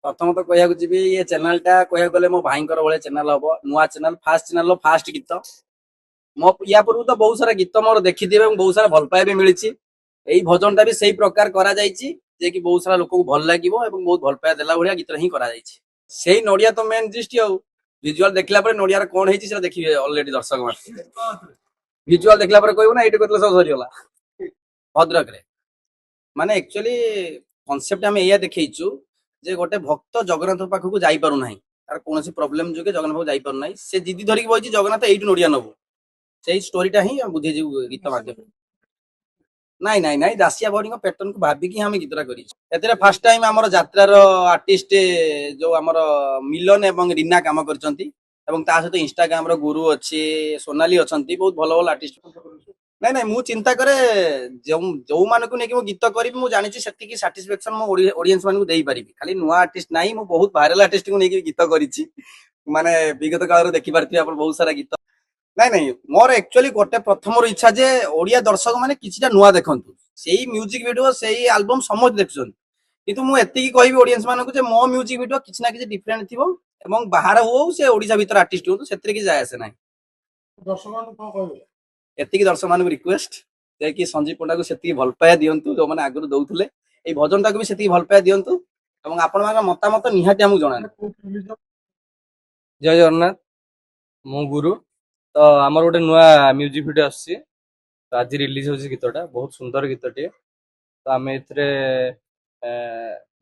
प्रथम तो कहूँ जी ये चैनल टा कहूँ गले मो भाई भाई चैनल हम नुआ चैनल फास्ट गीत मो या पूर्व तो बहुत सारा गीत मोर देखी बहुत सारा भल पाए भी मिली यही भजन टा भी सही प्रकार करा जायछि जे कि बहुत सारा लोक को भल लागिवो एवं बहुत भल पाए देला भलिया गीत ही करा जायछि सेही नडिया तो मेन जिस्ट आ विजुअल देखला पर नडिया कोन हेछि सेटा देखिबे ऑलरेडी दर्शक मान विजुअल देखला पर कहबो ना एटी कतला सब सरी गला भद्रक रे माने एक्चुअली कॉन्सेप्ट हम एया देखैछु जे गोटे भक्त जगन्नाथ पाखक जाई पारु नाही तार कोनोसी प्रॉब्लम जोगे जगन्नाथ पाखक जाई पारु नाही से जिद्दी धरिक बइछि जगन्नाथ एइटु नडिया नबो सेही स्टोरीटा ही हम बुझे जिउ गीत माध्यम नाଇଁ ନାଇଁ ନାଇଁ ଦାସିଆ ବଡିଙ୍କ ପ୍ୟାଟର୍ନ କୁ ଭାବିକି ଆମେ ଗୀତଟା କରିଛୁ ଏଥିରେ ଫାର୍ଷ୍ଟ ଟାଇମ ଆମର ଯାତ୍ରାର ଆର୍ଟିଷ୍ଟ ଯୋଉ ଆମର ମିଲନ ଏବଂ ରୀନା କାମ କରିଛନ୍ତି ଏବଂ ତା ସହିତ ଇନଷ୍ଟାଗ୍ରାମ ର ଗୁରୁ ଅଛି ସୋନାଲି ଅଛନ୍ତି ବହୁତ ଭଲ ଭଲ ଆର୍ଟିଷ୍ଟ ନାଇଁ ନାଇଁ ମୁଁ ଚିନ୍ତା କରେ ଯୋଉମାନଙ୍କୁ ନେଇକି ମୁଁ ଗୀତ କରିବି ମୁଁ ଜାଣିଛି ସେତିକି ସାଟିସ୍ଫାକ୍ସନ ମୁଁ ଅଡିଏନ୍ସ ମାନଙ୍କୁ ଦେଇପାରିବି ଖାଲି ନୂଆ ଆର୍ଟିଷ୍ଟ ନାହିଁ ମୁଁ ବହୁତ ଭାଇରାଲ ଆର୍ଟିଷ୍ଟଙ୍କୁ ନେଇକି ଗୀତ କରିଛି ମାନେ ବିଗତ କାଳରୁ ଦେଖିପାରୁଥିବେ ଆପଣ ବହୁତ ସାରା ଗୀତ ନାଇଁ ନାଇଁ ମୋର ଆକ୍ଚୁଆଲି ଗୋଟେ ପ୍ରଥମରୁ ଇଚ୍ଛା ଯେ ଓଡିଆ ଦର୍ଶକ ମାନେ କିଛିଟା ନୂଆ ଦେଖନ୍ତୁ ସେଇ ମ୍ୟୁଜିକ ଭିଡିଓ ସେଇ ଆଲବମ ସମସ୍ତେ ଦେଖୁଛନ୍ତି କିନ୍ତୁ ମୁଁ ଏତିକି କହିବି ଅଡିଏନ୍ସ ମାନଙ୍କୁ ଯେ ମୋ ମ୍ୟୁଜିକ ଭିଡିଓ କିଛି ନା କିଛି ଡିଫରେଣ୍ଟ ଥିବ ଏବଂ ବାହାର ହଉ ସେ ଓଡିଶା ଭିତରେ ଆର୍ଟିଷ୍ଟ ହୁଅନ୍ତୁ ସେଥିରେ କିଛି ଯାଏ ଆସେ ନାହିଁ ଏତିକି ଦର୍ଶକ ମାନଙ୍କୁ ରିକ୍ୱେଷ୍ଟ ଯେ କି ସଞ୍ଜୀବ ପଣ୍ଡାକୁ ସେତିକି ଭଲ ପାଇବା ଦିଅନ୍ତୁ ଯୋଉମାନେ ଆଗରୁ ଦଉଥିଲେ ଏଇ ଭଜନଟାକୁ ବି ସେତିକି ଭଲ ପାଇବା ଦିଅନ୍ତୁ ଏବଂ ଆପଣମାନଙ୍କ ମତାମତ ନିହାତି ଆମକୁ ଜଣାନ୍ତୁ। जय जगन्नाथ मु गुरु तो आमर गोटे नुआ म्यूजिक वीडियो आसी तो आज रिलीज हो गीतटा बहुत सुंदर गीतटे तो आम ए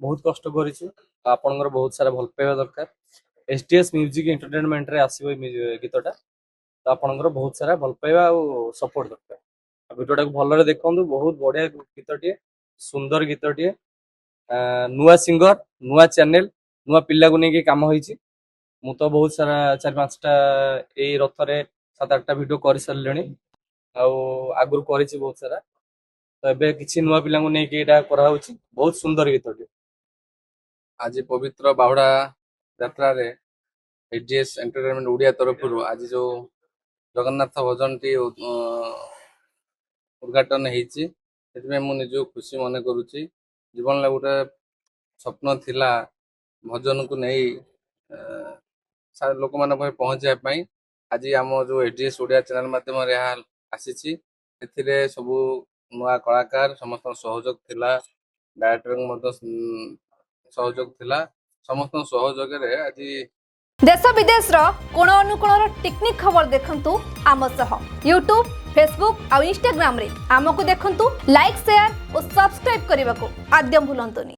बहुत कष्ट करूँ आपंकर बहुत सारा भल पाइबा दरकार एसटीएस म्यूजिक एंटरटेनमेंट रे आसीबो गीतटा तो आपंकर बहुत सारा भल पाइबा और सपोर्ट दरकार वीडियोटा को भलरे देखंतु बहुत बढ़िया गीतटे सुंदर गीतटे नुआ सिंगर नुआ चैनल नुआ पिला को लेकिन काम होईची मु तो बहुत सारा 4-5टा यही रथरे 7-8टा वीडियो कर सारे आगुरी कर बहुत सारा तो एबे किसी नुआ पिला नहीं बहुत सुंदर गीत आज पवित्र बाहुड़ा यात्रा रे एडीएस एंटरटेनमेंट ओडिया तरफ आज जो जगन्नाथ भजन टी उद्घाटन होती मु निज खुशी मन करुच्ची जीवन ला गोटे स्वप्न थिला भजन को नहीं लोक मान पहुंचाई आज आम जो एडीएस ओडिया चैनल माध्यम आसी सब नुआ कलाकार समस्त सहयोग थिला डायरेक्टर सहयोग थिला समस्त सहयोग आज देश विदेश रो कोण अनुकोण टेक्निक खबर देखंतु आम सह यूट्यूब फेसबुक और इंस्टाग्राम रे आमको देखंतु लाइक शेयर और सब्सक्राइब करने को आद्यम भूलंतुनी।